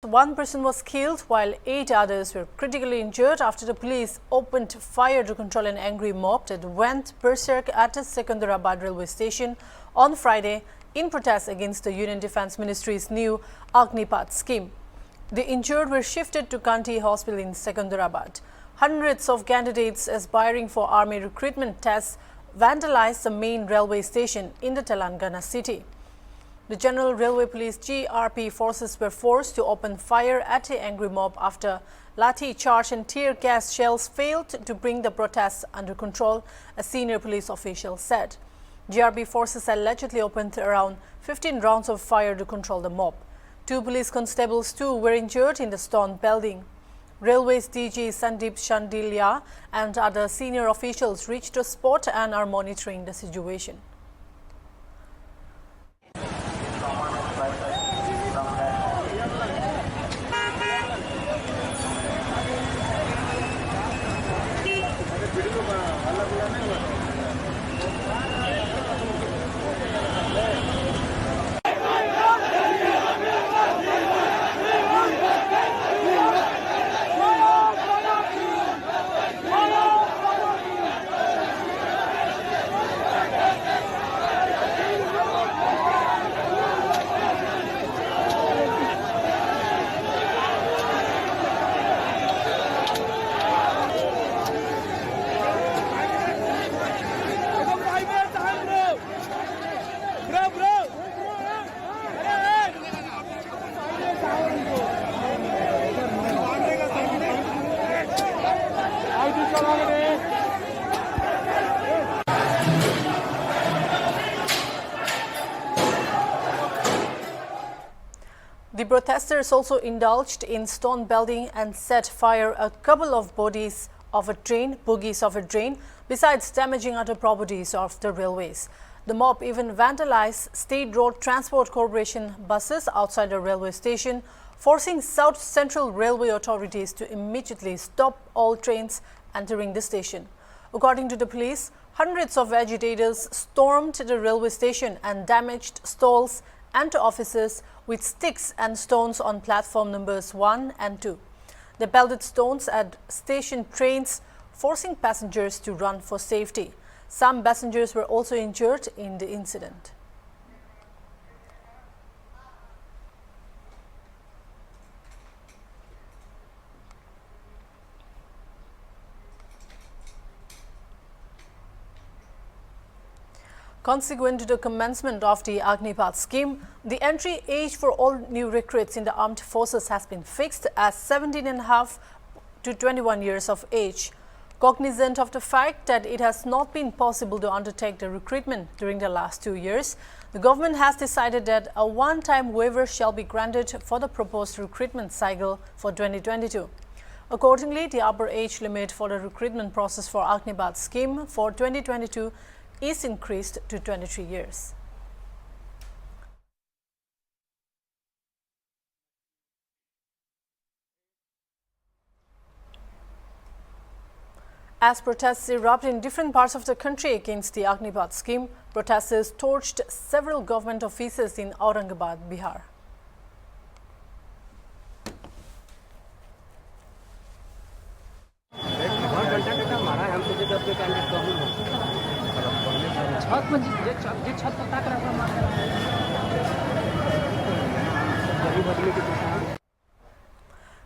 One person was killed while 8 others were critically injured after the police opened fire to control an angry mob that went berserk at the Secunderabad railway station on Friday in protest against the Union Defence Ministry's new Agnipath scheme. The injured were shifted to Kanti Hospital in Secunderabad. Hundreds of candidates aspiring for army recruitment tests vandalized the main railway station in the Telangana city. The General Railway Police GRP forces were forced to open fire at the angry mob after lathi charge and tear gas shells failed to bring the protests under control, a senior police official said. GRP forces allegedly opened around 15 rounds of fire to control the mob. 2 police constables too were injured in the stone building. Railways DG Sandeep Shandilya and other senior officials reached the spot and are monitoring the situation. The protesters also indulged in stone belting and set fire a couple of bogies of a train, besides damaging other properties of the railways. The mob even vandalized State Road Transport Corporation buses outside the railway station, forcing South Central Railway authorities to immediately stop all trains entering the station. According to the police, hundreds of agitators stormed the railway station and damaged stalls and offices with sticks and stones on platform numbers 1 and 2. They pelted stones at station trains, forcing passengers to run for safety. Some passengers were also injured in the incident. Consequent to the commencement of the Agnipath scheme, the entry age for all new recruits in the armed forces has been fixed as 17.5 to 21 years of age. Cognizant of the fact that it has not been possible to undertake the recruitment during the last 2 years, the government has decided that a one-time waiver shall be granted for the proposed recruitment cycle for 2022. Accordingly, the upper age limit for the recruitment process for Agnipath scheme for 2022 is increased to 23 years. As protests erupt in different parts of the country against the Agnipath scheme, protesters torched several government offices in Aurangabad, Bihar.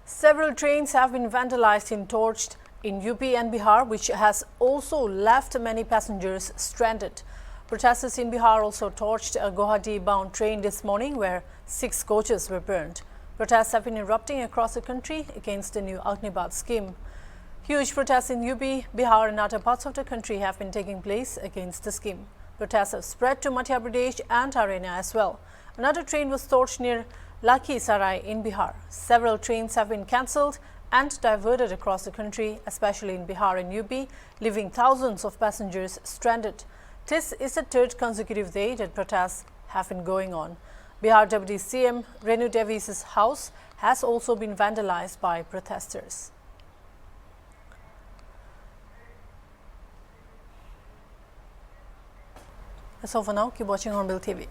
Several trains have been vandalized and torched in UP and Bihar, which has also left many passengers stranded. Protesters in Bihar also torched a Guwahati-bound train this morning where 6 coaches were burned. Protests have been erupting across the country against the new Agnipath scheme. Huge protests in UP, Bihar and other parts of the country have been taking place against the scheme. Protests have spread to Madhya Pradesh and Haryana as well. Another train was torched near Lakhisarai in Bihar. Several trains have been cancelled and diverted across the country, especially in Bihar and UP, leaving thousands of passengers stranded. This is the 3rd consecutive day that protests have been going on. Bihar Deputy CM Renu Devi's house has also been vandalized by protesters. That's all for now. Keep watching Hornbill TV.